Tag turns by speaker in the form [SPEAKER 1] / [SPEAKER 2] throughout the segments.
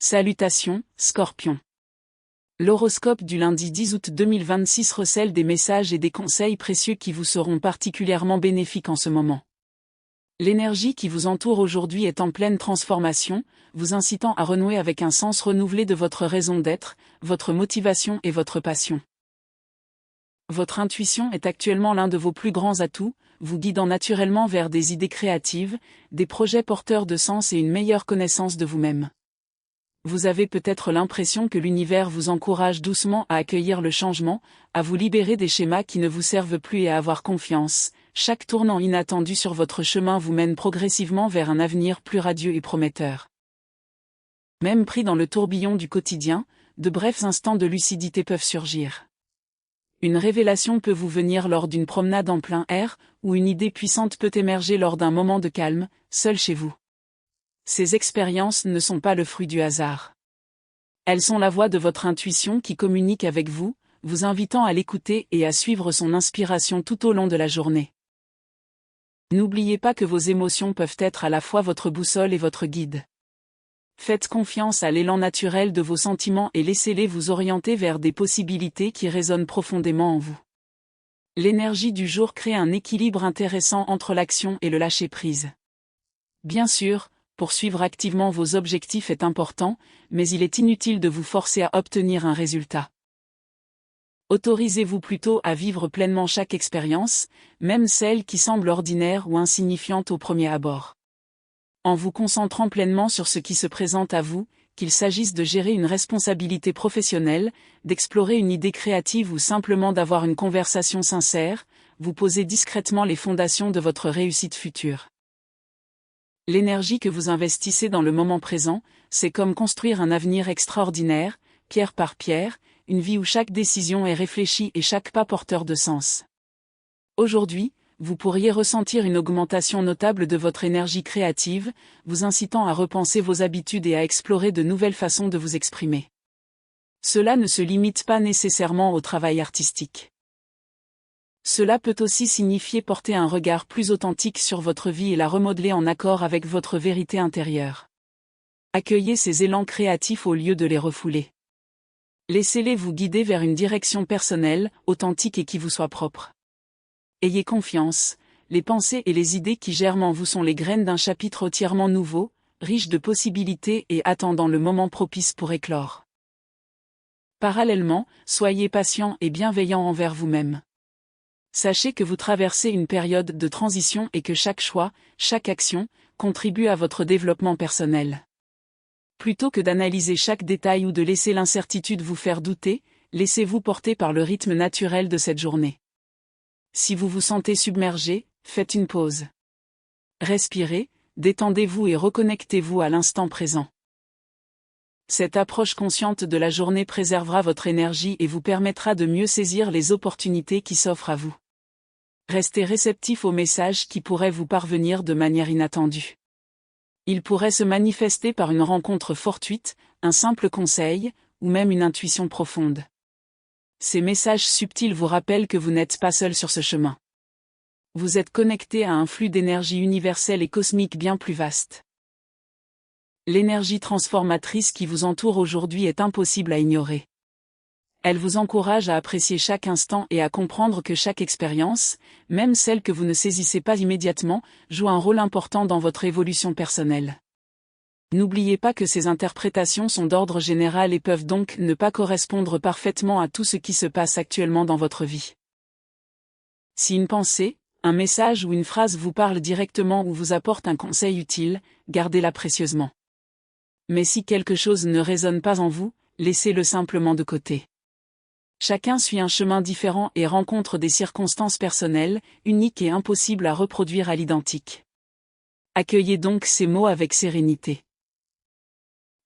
[SPEAKER 1] Salutations, Scorpion. L'horoscope du lundi 10 août 2026 recèle des messages et des conseils précieux qui vous seront particulièrement bénéfiques en ce moment. L'énergie qui vous entoure aujourd'hui est en pleine transformation, vous incitant à renouer avec un sens renouvelé de votre raison d'être, votre motivation et votre passion. Votre intuition est actuellement l'un de vos plus grands atouts, vous guidant naturellement vers des idées créatives, des projets porteurs de sens et une meilleure connaissance de vous-même. Vous avez peut-être l'impression que l'univers vous encourage doucement à accueillir le changement, à vous libérer des schémas qui ne vous servent plus et à avoir confiance. Chaque tournant inattendu sur votre chemin vous mène progressivement vers un avenir plus radieux et prometteur. Même pris dans le tourbillon du quotidien, de brefs instants de lucidité peuvent surgir. Une révélation peut vous venir lors d'une promenade en plein air, ou une idée puissante peut émerger lors d'un moment de calme, seul chez vous. Ces expériences ne sont pas le fruit du hasard. Elles sont la voix de votre intuition qui communique avec vous, vous invitant à l'écouter et à suivre son inspiration tout au long de la journée. N'oubliez pas que vos émotions peuvent être à la fois votre boussole et votre guide. Faites confiance à l'élan naturel de vos sentiments et laissez-les vous orienter vers des possibilités qui résonnent profondément en vous. L'énergie du jour crée un équilibre intéressant entre l'action et le lâcher-prise. Bien sûr, poursuivre activement vos objectifs est important, mais il est inutile de vous forcer à obtenir un résultat. Autorisez-vous plutôt à vivre pleinement chaque expérience, même celle qui semble ordinaire ou insignifiante au premier abord. En vous concentrant pleinement sur ce qui se présente à vous, qu'il s'agisse de gérer une responsabilité professionnelle, d'explorer une idée créative ou simplement d'avoir une conversation sincère, vous posez discrètement les fondations de votre réussite future. L'énergie que vous investissez dans le moment présent, c'est comme construire un avenir extraordinaire, pierre par pierre, une vie où chaque décision est réfléchie et chaque pas porteur de sens. Aujourd'hui, vous pourriez ressentir une augmentation notable de votre énergie créative, vous incitant à repenser vos habitudes et à explorer de nouvelles façons de vous exprimer. Cela ne se limite pas nécessairement au travail artistique. Cela peut aussi signifier porter un regard plus authentique sur votre vie et la remodeler en accord avec votre vérité intérieure. Accueillez ces élans créatifs au lieu de les refouler. Laissez-les vous guider vers une direction personnelle, authentique et qui vous soit propre. Ayez confiance, les pensées et les idées qui germent en vous sont les graines d'un chapitre entièrement nouveau, riche de possibilités et attendant le moment propice pour éclore. Parallèlement, soyez patient et bienveillant envers vous-même. Sachez que vous traversez une période de transition et que chaque choix, chaque action, contribue à votre développement personnel. Plutôt que d'analyser chaque détail ou de laisser l'incertitude vous faire douter, laissez-vous porter par le rythme naturel de cette journée. Si vous vous sentez submergé, faites une pause. Respirez, détendez-vous et reconnectez-vous à l'instant présent. Cette approche consciente de la journée préservera votre énergie et vous permettra de mieux saisir les opportunités qui s'offrent à vous. Restez réceptif aux messages qui pourraient vous parvenir de manière inattendue. Ils pourraient se manifester par une rencontre fortuite, un simple conseil, ou même une intuition profonde. Ces messages subtils vous rappellent que vous n'êtes pas seul sur ce chemin. Vous êtes connecté à un flux d'énergie universelle et cosmique bien plus vaste. L'énergie transformatrice qui vous entoure aujourd'hui est impossible à ignorer. Elle vous encourage à apprécier chaque instant et à comprendre que chaque expérience, même celle que vous ne saisissez pas immédiatement, joue un rôle important dans votre évolution personnelle. N'oubliez pas que ces interprétations sont d'ordre général et peuvent donc ne pas correspondre parfaitement à tout ce qui se passe actuellement dans votre vie. Si une pensée, un message ou une phrase vous parle directement ou vous apporte un conseil utile, gardez-la précieusement. Mais si quelque chose ne résonne pas en vous, laissez-le simplement de côté. Chacun suit un chemin différent et rencontre des circonstances personnelles, uniques et impossibles à reproduire à l'identique. Accueillez donc ces mots avec sérénité.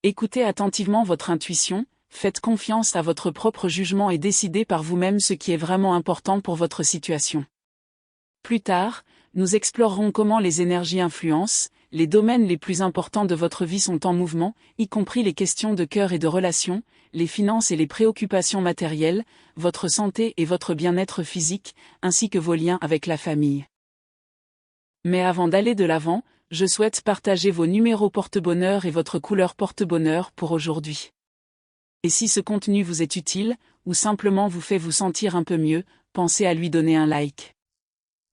[SPEAKER 1] Écoutez attentivement votre intuition, faites confiance à votre propre jugement et décidez par vous-même ce qui est vraiment important pour votre situation. Plus tard, nous explorerons comment les énergies influencent, les domaines les plus importants de votre vie sont en mouvement, y compris les questions de cœur et de relations, les finances et les préoccupations matérielles, votre santé et votre bien-être physique, ainsi que vos liens avec la famille. Mais avant d'aller de l'avant, Je souhaite partager vos numéros porte-bonheur et votre couleur porte-bonheur pour aujourd'hui. Et si ce contenu vous est utile, ou simplement vous fait vous sentir un peu mieux, pensez à lui donner un like.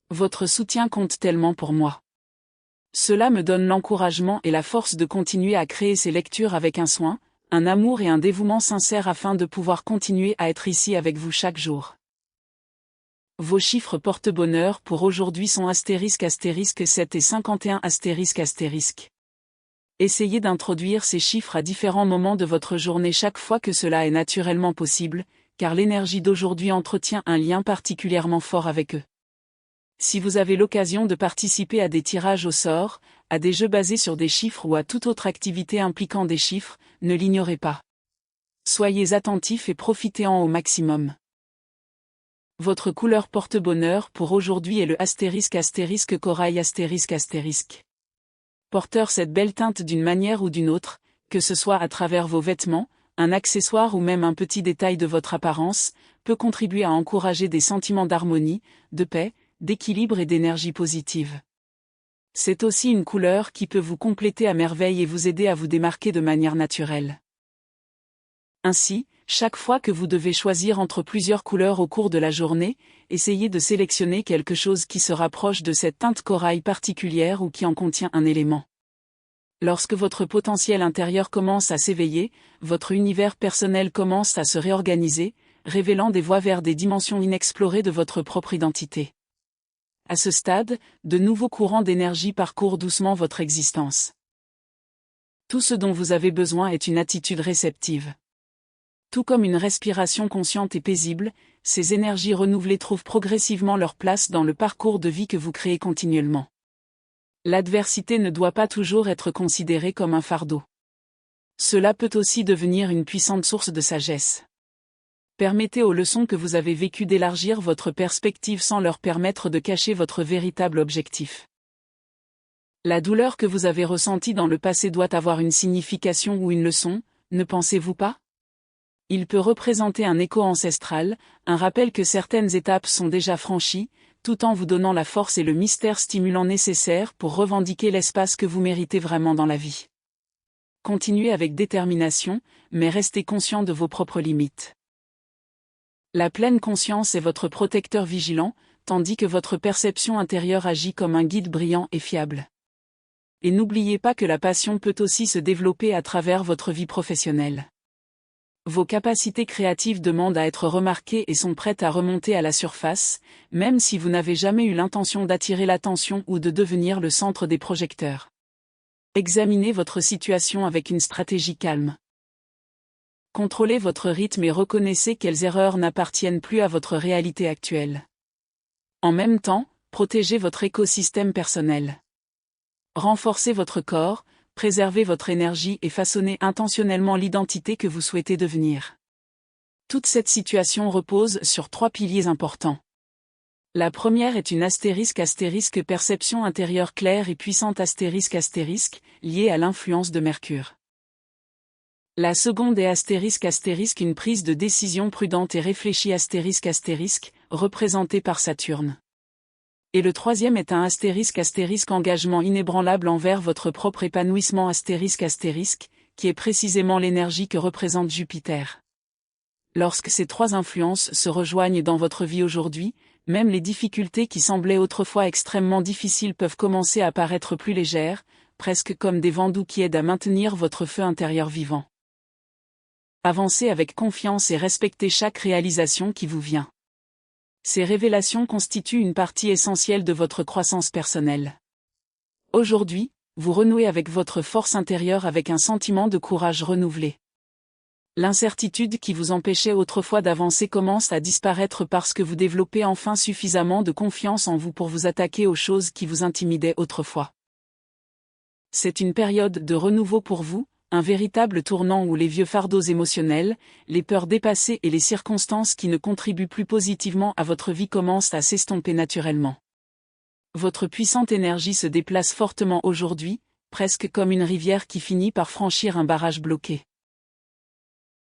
[SPEAKER 1] Votre soutien compte tellement pour moi. Cela me donne l'encouragement et la force de continuer à créer ces lectures avec un soin, un amour et un dévouement sincère afin de pouvoir continuer à être ici avec vous chaque jour. Vos chiffres porte-bonheur pour aujourd'hui sont ***7 et 51 ***. Essayez d'introduire ces chiffres à différents moments de votre journée chaque fois que cela est naturellement possible, car l'énergie d'aujourd'hui entretient un lien particulièrement fort avec eux. Si vous avez l'occasion de participer à des tirages au sort, à des jeux basés sur des chiffres ou à toute autre activité impliquant des chiffres, ne l'ignorez pas. Soyez attentifs et profitez-en au maximum. Votre couleur porte-bonheur pour aujourd'hui est le ** corail ***. Porteur cette belle teinte d'une manière ou d'une autre, que ce soit à travers vos vêtements, un accessoire ou même un petit détail de votre apparence, peut contribuer à encourager des sentiments d'harmonie, de paix, d'équilibre et d'énergie positive. C'est aussi une couleur qui peut vous compléter à merveille et vous aider à vous démarquer de manière naturelle. Ainsi, chaque fois que vous devez choisir entre plusieurs couleurs au cours de la journée, essayez de sélectionner quelque chose qui se rapproche de cette teinte corail particulière ou qui en contient un élément. Lorsque votre potentiel intérieur commence à s'éveiller, votre univers personnel commence à se réorganiser, révélant des voies vers des dimensions inexplorées de votre propre identité. À ce stade, de nouveaux courants d'énergie parcourent doucement votre existence. Tout ce dont vous avez besoin est une attitude réceptive. Tout comme une respiration consciente et paisible, ces énergies renouvelées trouvent progressivement leur place dans le parcours de vie que vous créez continuellement. L'adversité ne doit pas toujours être considérée comme un fardeau. Cela peut aussi devenir une puissante source de sagesse. Permettez aux leçons que vous avez vécues d'élargir votre perspective sans leur permettre de cacher votre véritable objectif. La douleur que vous avez ressentie dans le passé doit avoir une signification ou une leçon, ne pensez-vous pas ? Il peut représenter un écho ancestral, un rappel que certaines étapes sont déjà franchies, tout en vous donnant la force et le mystère stimulant nécessaires pour revendiquer l'espace que vous méritez vraiment dans la vie. Continuez avec détermination, mais restez conscient de vos propres limites. La pleine conscience est votre protecteur vigilant, tandis que votre perception intérieure agit comme un guide brillant et fiable. Et n'oubliez pas que la passion peut aussi se développer à travers votre vie professionnelle. Vos capacités créatives demandent à être remarquées et sont prêtes à remonter à la surface, même si vous n'avez jamais eu l'intention d'attirer l'attention ou de devenir le centre des projecteurs. Examinez votre situation avec une stratégie calme. Contrôlez votre rythme et reconnaissez quelles erreurs n'appartiennent plus à votre réalité actuelle. En même temps, protégez votre écosystème personnel. Renforcez votre corps, préservez votre énergie et façonnez intentionnellement l'identité que vous souhaitez devenir. Toute cette situation repose sur 3 piliers importants. La première est une ** perception intérieure claire et puissante ** liée à l'influence de Mercure. La seconde est ** une prise de décision prudente et réfléchie ** représentée par Saturne. Et le troisième est un * engagement inébranlable envers votre propre épanouissement ** qui est précisément l'énergie que représente Jupiter. Lorsque ces 3 influences se rejoignent dans votre vie aujourd'hui, même les difficultés qui semblaient autrefois extrêmement difficiles peuvent commencer à paraître plus légères, presque comme des vents doux qui aident à maintenir votre feu intérieur vivant. Avancez avec confiance et respectez chaque réalisation qui vous vient. Ces révélations constituent une partie essentielle de votre croissance personnelle. Aujourd'hui, vous renouez avec votre force intérieure avec un sentiment de courage renouvelé. L'incertitude qui vous empêchait autrefois d'avancer commence à disparaître parce que vous développez enfin suffisamment de confiance en vous pour vous attaquer aux choses qui vous intimidaient autrefois. C'est une période de renouveau pour vous, un véritable tournant où les vieux fardeaux émotionnels, les peurs dépassées et les circonstances qui ne contribuent plus positivement à votre vie commencent à s'estomper naturellement. Votre puissante énergie se déplace fortement aujourd'hui, presque comme une rivière qui finit par franchir un barrage bloqué.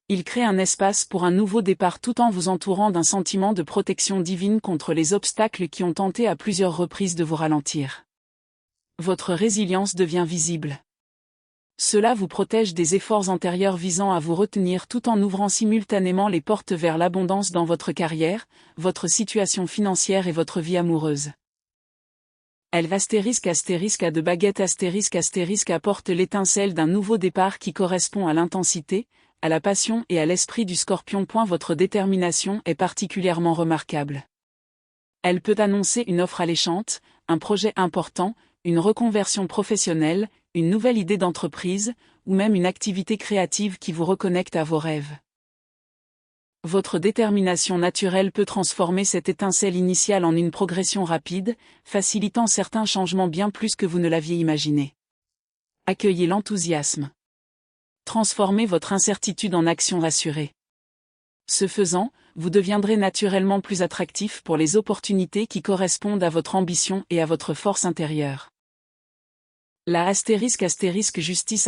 [SPEAKER 1] Il crée un espace pour un nouveau départ tout en vous entourant d'un sentiment de protection divine contre les obstacles qui ont tenté à plusieurs reprises de vous ralentir. Votre résilience devient visible. Cela vous protège des efforts antérieurs visant à vous retenir tout en ouvrant simultanément les portes vers l'abondance dans votre carrière, votre situation financière et votre vie amoureuse. Elle *** à de baguettes *** apporte l'étincelle d'un nouveau départ qui correspond à l'intensité, à la passion et à l'esprit du Scorpion. Votre détermination est particulièrement remarquable. Elle peut annoncer une offre alléchante, un projet important, une reconversion professionnelle, une nouvelle idée d'entreprise, ou même une activité créative qui vous reconnecte à vos rêves. Votre détermination naturelle peut transformer cette étincelle initiale en une progression rapide, facilitant certains changements bien plus que vous ne l'aviez imaginé. Accueillez l'enthousiasme. Transformez votre incertitude en action rassurée. Ce faisant, vous deviendrez naturellement plus attractif pour les opportunités qui correspondent à votre ambition et à votre force intérieure. La ***justice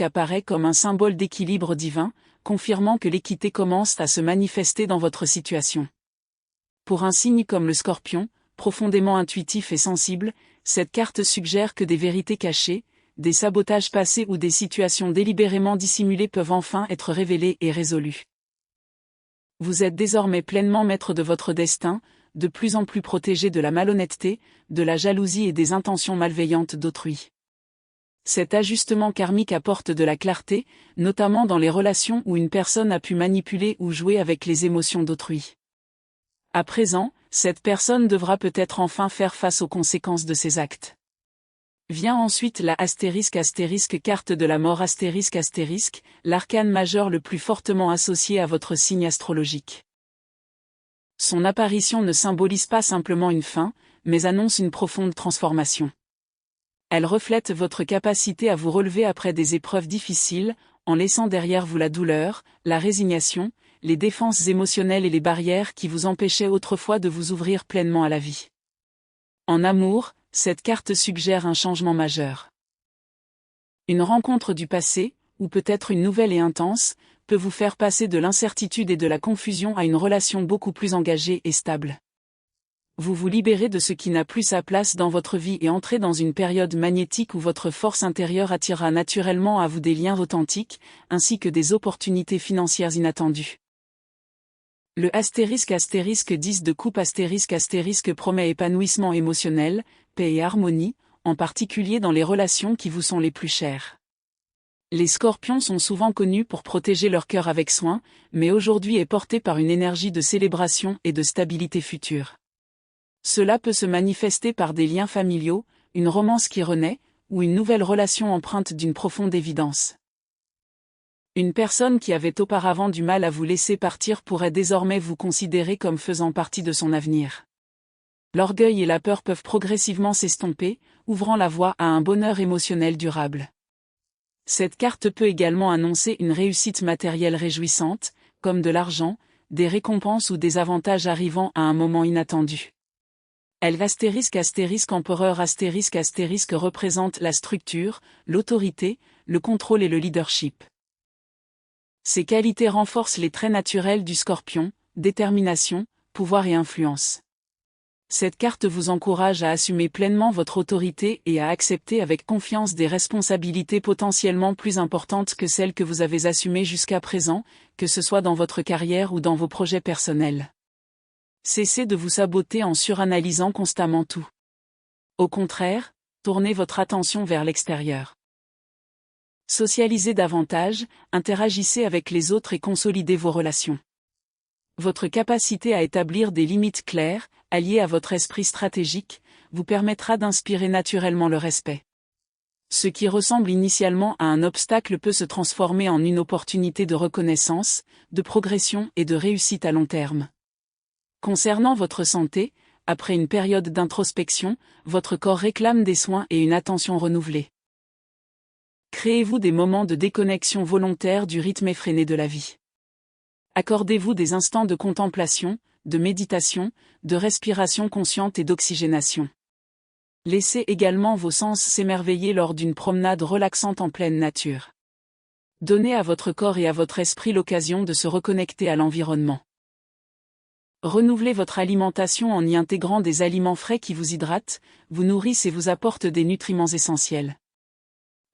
[SPEAKER 1] apparaît comme un symbole d'équilibre divin, confirmant que l'équité commence à se manifester dans votre situation. Pour un signe comme le Scorpion, profondément intuitif et sensible, cette carte suggère que des vérités cachées, des sabotages passés ou des situations délibérément dissimulées peuvent enfin être révélées et résolues. Vous êtes désormais pleinement maître de votre destin, de plus en plus protégé de la malhonnêteté, de la jalousie et des intentions malveillantes d'autrui. Cet ajustement karmique apporte de la clarté, notamment dans les relations où une personne a pu manipuler ou jouer avec les émotions d'autrui. À présent, cette personne devra peut-être enfin faire face aux conséquences de ses actes. Vient ensuite la *** carte de la mort ***, l'arcane majeur le plus fortement associé à votre signe astrologique. Son apparition ne symbolise pas simplement une fin, mais annonce une profonde transformation. Elle reflète votre capacité à vous relever après des épreuves difficiles, en laissant derrière vous la douleur, la résignation, les défenses émotionnelles et les barrières qui vous empêchaient autrefois de vous ouvrir pleinement à la vie. En amour, cette carte suggère un changement majeur. Une rencontre du passé, ou peut-être une nouvelle et intense, peut vous faire passer de l'incertitude et de la confusion à une relation beaucoup plus engagée et stable. Vous vous libérez de ce qui n'a plus sa place dans votre vie et entrez dans une période magnétique où votre force intérieure attirera naturellement à vous des liens authentiques, ainsi que des opportunités financières inattendues. Le ***10 de coupe * promet épanouissement émotionnel, paix et harmonie, en particulier dans les relations qui vous sont les plus chères. Les Scorpions sont souvent connus pour protéger leur cœur avec soin, mais aujourd'hui est porté par une énergie de célébration et de stabilité future. Cela peut se manifester par des liens familiaux, une romance qui renaît, ou une nouvelle relation empreinte d'une profonde évidence. Une personne qui avait auparavant du mal à vous laisser partir pourrait désormais vous considérer comme faisant partie de son avenir. L'orgueil et la peur peuvent progressivement s'estomper, ouvrant la voie à un bonheur émotionnel durable. Cette carte peut également annoncer une réussite matérielle réjouissante, comme de l'argent, des récompenses ou des avantages arrivant à un moment inattendu. Elle empereur représente la structure, l'autorité, le contrôle et le leadership. Ces qualités renforcent les traits naturels du Scorpion, détermination, pouvoir et influence. Cette carte vous encourage à assumer pleinement votre autorité et à accepter avec confiance des responsabilités potentiellement plus importantes que celles que vous avez assumées jusqu'à présent, que ce soit dans votre carrière ou dans vos projets personnels. Cessez de vous saboter en suranalysant constamment tout. Au contraire, tournez votre attention vers l'extérieur. Socialisez davantage, interagissez avec les autres et consolidez vos relations. Votre capacité à établir des limites claires, alliées à votre esprit stratégique, vous permettra d'inspirer naturellement le respect. Ce qui ressemble initialement à un obstacle peut se transformer en une opportunité de reconnaissance, de progression et de réussite à long terme. Concernant votre santé, après une période d'introspection, votre corps réclame des soins et une attention renouvelée. Créez-vous des moments de déconnexion volontaire du rythme effréné de la vie. Accordez-vous des instants de contemplation, de méditation, de respiration consciente et d'oxygénation. Laissez également vos sens s'émerveiller lors d'une promenade relaxante en pleine nature. Donnez à votre corps et à votre esprit l'occasion de se reconnecter à l'environnement. Renouvelez votre alimentation en y intégrant des aliments frais qui vous hydratent, vous nourrissent et vous apportent des nutriments essentiels.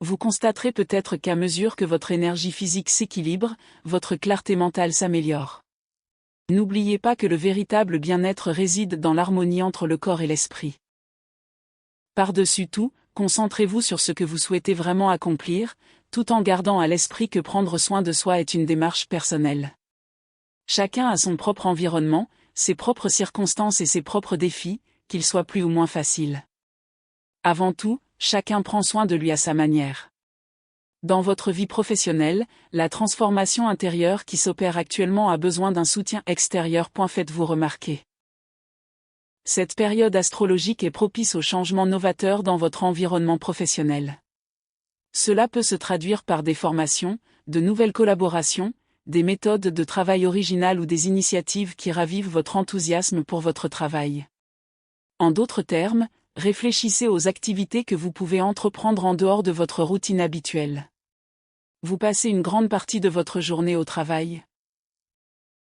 [SPEAKER 1] Vous constaterez peut-être qu'à mesure que votre énergie physique s'équilibre, votre clarté mentale s'améliore. N'oubliez pas que le véritable bien-être réside dans l'harmonie entre le corps et l'esprit. Par-dessus tout, concentrez-vous sur ce que vous souhaitez vraiment accomplir, tout en gardant à l'esprit que prendre soin de soi est une démarche personnelle. Chacun a son propre environnement, ses propres circonstances et ses propres défis, qu'ils soient plus ou moins faciles. Avant tout, chacun prend soin de lui à sa manière. Dans votre vie professionnelle, la transformation intérieure qui s'opère actuellement a besoin d'un soutien extérieur. Faites-vous remarquer. Cette période astrologique est propice aux changements novateurs dans votre environnement professionnel. Cela peut se traduire par des formations, de nouvelles collaborations, des méthodes de travail originales ou des initiatives qui ravivent votre enthousiasme pour votre travail. En d'autres termes, réfléchissez aux activités que vous pouvez entreprendre en dehors de votre routine habituelle. Vous passez une grande partie de votre journée au travail.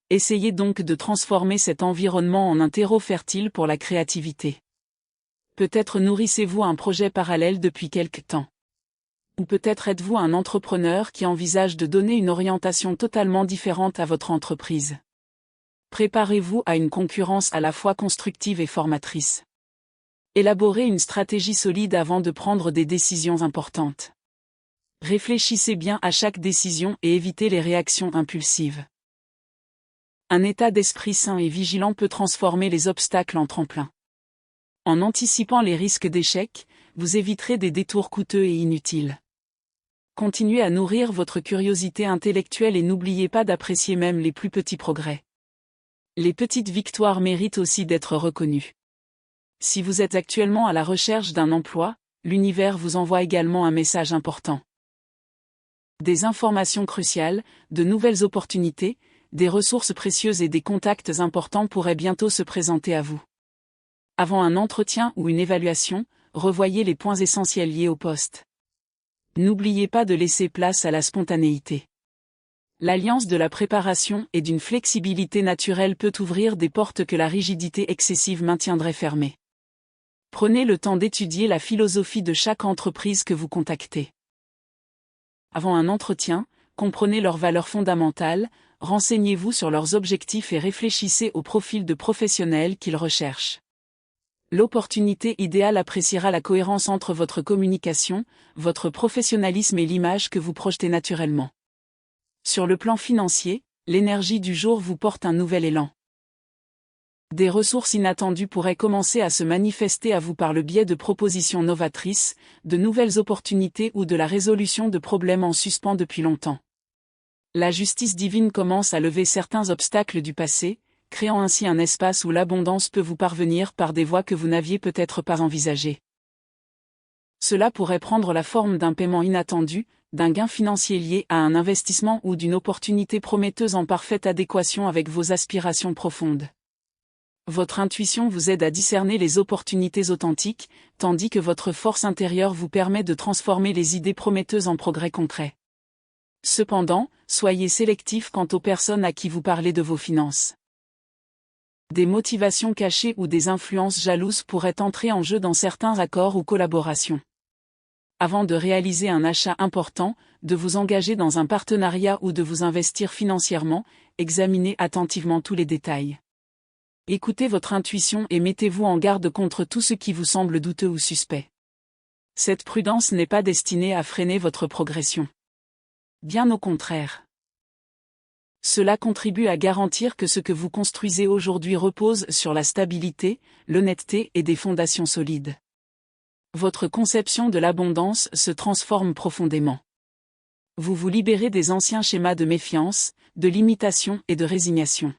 [SPEAKER 1] Essayez donc de transformer cet environnement en un terreau fertile pour la créativité. Peut-être nourrissez-vous un projet parallèle depuis quelque temps. Ou peut-être êtes-vous un entrepreneur qui envisage de donner une orientation totalement différente à votre entreprise. Préparez-vous à une concurrence à la fois constructive et formatrice. Élaborez une stratégie solide avant de prendre des décisions importantes. Réfléchissez bien à chaque décision et évitez les réactions impulsives. Un état d'esprit sain et vigilant peut transformer les obstacles en tremplin. En anticipant les risques d'échec, vous éviterez des détours coûteux et inutiles. Continuez à nourrir votre curiosité intellectuelle et n'oubliez pas d'apprécier même les plus petits progrès. Les petites victoires méritent aussi d'être reconnues. Si vous êtes actuellement à la recherche d'un emploi, l'univers vous envoie également un message important. Des informations cruciales, de nouvelles opportunités, des ressources précieuses et des contacts importants pourraient bientôt se présenter à vous. Avant un entretien ou une évaluation, revoyez les points essentiels liés au poste. N'oubliez pas de laisser place à la spontanéité. L'alliance de la préparation et d'une flexibilité naturelle peut ouvrir des portes que la rigidité excessive maintiendrait fermées. Prenez le temps d'étudier la philosophie de chaque entreprise que vous contactez. Avant un entretien, comprenez leurs valeurs fondamentales, renseignez-vous sur leurs objectifs et réfléchissez au profil de professionnel qu'ils recherchent. L'opportunité idéale appréciera la cohérence entre votre communication, votre professionnalisme et l'image que vous projetez naturellement. Sur le plan financier, l'énergie du jour vous porte un nouvel élan. Des ressources inattendues pourraient commencer à se manifester à vous par le biais de propositions novatrices, de nouvelles opportunités ou de la résolution de problèmes en suspens depuis longtemps. La justice divine commence à lever certains obstacles du passé, créant ainsi un espace où l'abondance peut vous parvenir par des voies que vous n'aviez peut-être pas envisagées. Cela pourrait prendre la forme d'un paiement inattendu, d'un gain financier lié à un investissement ou d'une opportunité prometteuse en parfaite adéquation avec vos aspirations profondes. Votre intuition vous aide à discerner les opportunités authentiques, tandis que votre force intérieure vous permet de transformer les idées prometteuses en progrès concrets. Cependant, soyez sélectif quant aux personnes à qui vous parlez de vos finances. Des motivations cachées ou des influences jalouses pourraient entrer en jeu dans certains accords ou collaborations. Avant de réaliser un achat important, de vous engager dans un partenariat ou de vous investir financièrement, examinez attentivement tous les détails. Écoutez votre intuition et mettez-vous en garde contre tout ce qui vous semble douteux ou suspect. Cette prudence n'est pas destinée à freiner votre progression. Bien au contraire. Cela contribue à garantir que ce que vous construisez aujourd'hui repose sur la stabilité, l'honnêteté et des fondations solides. Votre conception de l'abondance se transforme profondément. Vous vous libérez des anciens schémas de méfiance, de limitation et de résignation.